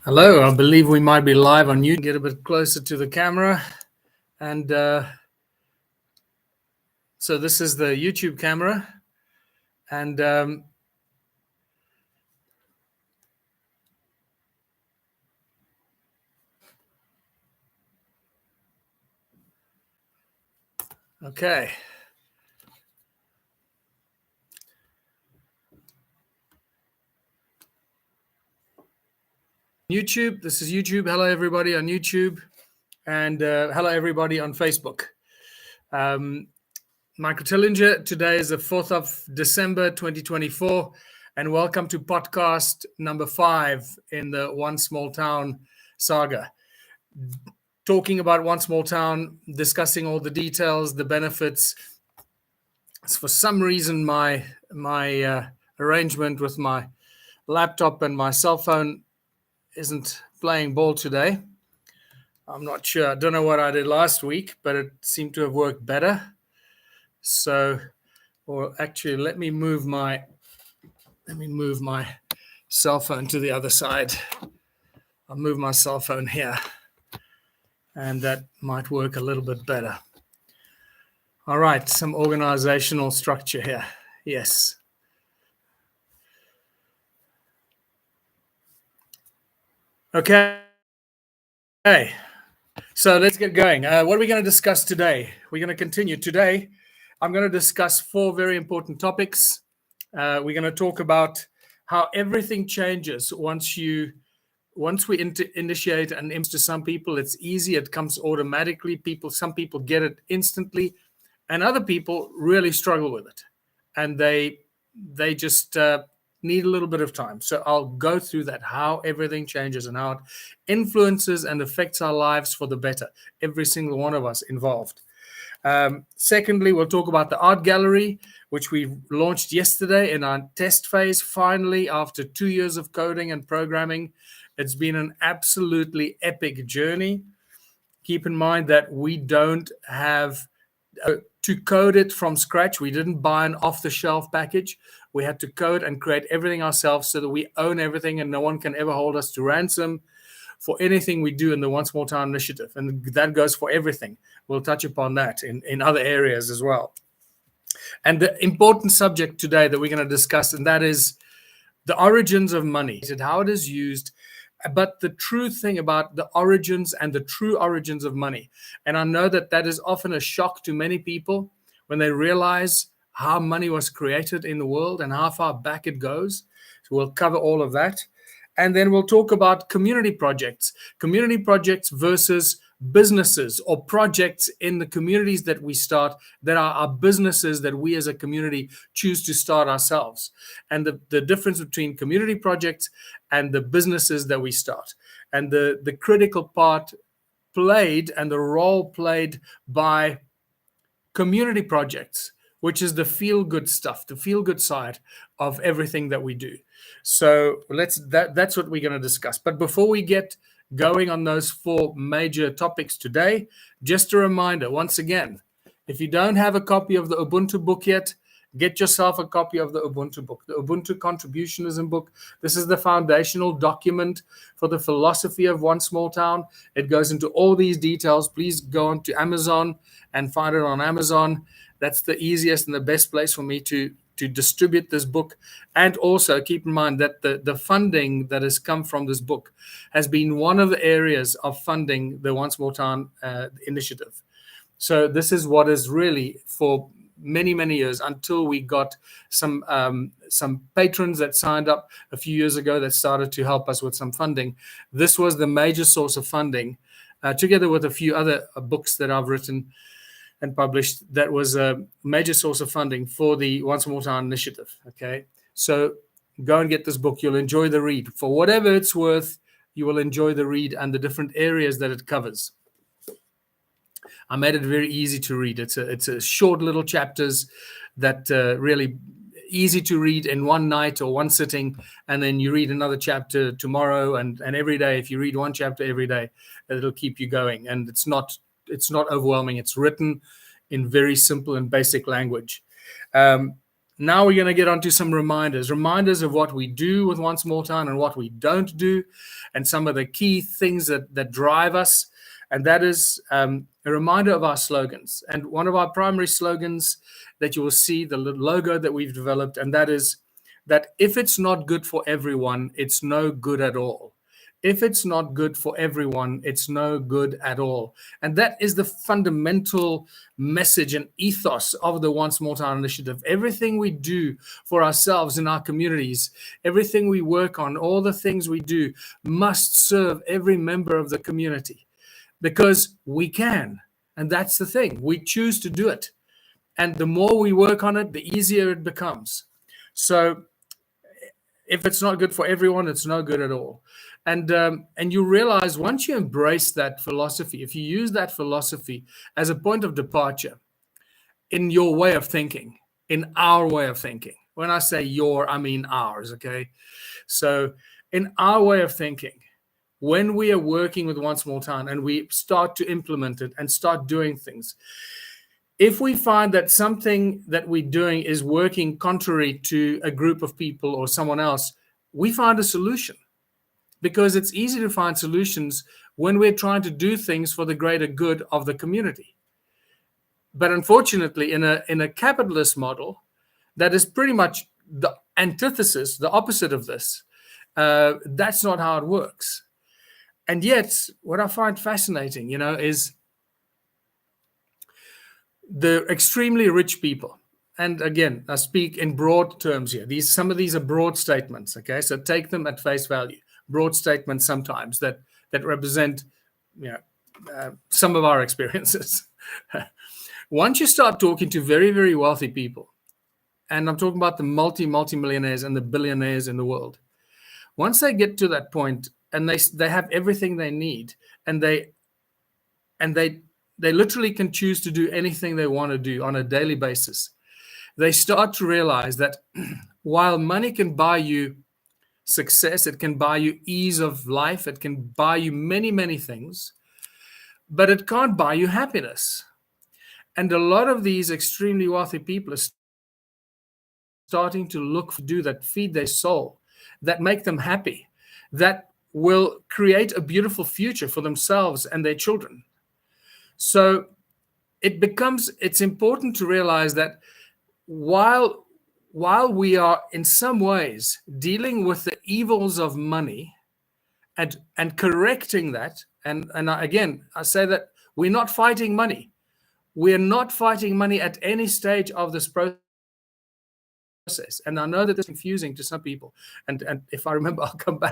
Hello, I believe we might be live on YouTube. Get a bit closer to the camera. And so this is the YouTube camera. And okay. YouTube, this is YouTube. Hello, everybody on YouTube. And hello, everybody on Facebook. Michael Tillinger, today is the 4th of December, 2024. And welcome to podcast number 5 in the One Small Town saga. Talking about One Small Town, discussing all the details, the benefits. For some reason, my arrangement with my laptop and my cell phone isn't playing ball today. I'm not sure. I don't know what I did last week, but it seemed to have worked better. So, or actually, let me move my cell phone to the other side. I'll move my cell phone here, and that might work a little bit better. All right, some organizational structure here. Yes. Okay. So let's get going. What are we going to discuss today? We're going to continue. Today, I'm going to discuss 4 very important topics. We're going to talk about how everything changes once we initiate an image. To some people, it's easy. It comes automatically. Some people get it instantly, and other people really struggle with it, and they just need a little bit of time. So I'll go through that, how everything changes and how it influences and affects our lives for the better, every single one of us involved. Secondly, we'll talk about the art gallery, which we launched yesterday in our test phase. Finally, after 2 years of coding and programming, it's been an absolutely epic journey. Keep in mind that we don't have to code it from scratch. We didn't buy an off-the-shelf package. We had to code and create everything ourselves so that we own everything and no one can ever hold us to ransom for anything we do in the One Small Town initiative. And that goes for everything. We'll touch upon that in other areas as well. And the important subject today that we're going to discuss, and that is the origins of money, how it is used, but the true thing about the origins and the true origins of money. And I know that is often a shock to many people when they realize how money was created in the world and how far back it goes. So we'll cover all of that. And then we'll talk about community projects versus businesses or projects in the communities that we start that are our businesses that we as a community choose to start ourselves, and the difference between community projects and the businesses that we start, and the critical part played and the role played by community projects, which is the feel-good stuff, the feel-good side of everything that we do. So that's what we're going to discuss. But before we get going on those 4 major topics today, just a reminder, once again, if you don't have a copy of the Ubuntu book yet, get yourself a copy of the Ubuntu book, the Ubuntu Contributionism book. This is the foundational document for the philosophy of One Small Town. It goes into all these details. Please go on to Amazon and find it on Amazon. That's the easiest and the best place for me to distribute this book. And also keep in mind that the funding that has come from this book has been one of the areas of funding the One Small Town initiative. So this is what is really for many, many years until we got some patrons that signed up a few years ago that started to help us with some funding. This was the major source of funding, together with a few other books that I've written and published. That was a major source of funding for the One Small Town initiative. Okay, so go and get this book. You'll enjoy the read. For whatever it's worth, you will enjoy the read and the different areas that it covers. I made it very easy to read. It's a short little chapters that really easy to read in one night or one sitting, and then you read another chapter tomorrow and every day. If you read one chapter every day, it'll keep you going, and it's not overwhelming. It's written in very simple and basic language. Now we're going to get onto some reminders of what we do with One Small Town and what we don't do, and some of the key things that drive us. And that is a reminder of our slogans. And one of our primary slogans that you will see, the logo that we've developed, and that is that if it's not good for everyone, it's no good at all. If it's not good for everyone, it's no good at all. And that is the fundamental message and ethos of the One Small Town Initiative. Everything we do for ourselves in our communities, everything we work on, all the things we do must serve every member of the community, because we can. And that's the thing. We choose to do it. And the more we work on it, the easier it becomes. So if it's not good for everyone, it's no good at all. And you realize once you embrace that philosophy, if you use that philosophy as a point of departure in your way of thinking, in our way of thinking. When I say your, I mean ours, okay? So in our way of thinking, when we are working with One Small Town and we start to implement it and start doing things, if we find that something that we're doing is working contrary to a group of people or someone else, we find a solution. Because it's easy to find solutions when we're trying to do things for the greater good of the community. But unfortunately, in a capitalist model, that is pretty much the antithesis, the opposite of this. That's not how it works. And yet, what I find fascinating, is the extremely rich people. And again, I speak in broad terms here. Some of these are broad statements, okay? So take them at face value. Broad statements sometimes that represent some of our experiences. Once you start talking to very, very wealthy people, and I'm talking about the multi-millionaires and the billionaires in the world, once they get to that point and they have everything they need, and they literally can choose to do anything they want to do on a daily basis, they start to realize that while money can buy you success, it can buy you ease of life, it can buy you many, many things, but it can't buy you happiness. And a lot of these extremely wealthy people are starting to look for do that feed their soul, that make them happy, that will create a beautiful future for themselves and their children. So it's important to realize that while we are in some ways dealing with the evils of money and correcting that, and again, I say that we're not fighting money. We're not fighting money at any stage of this process. And I know that it's confusing to some people. And if I remember, I'll come back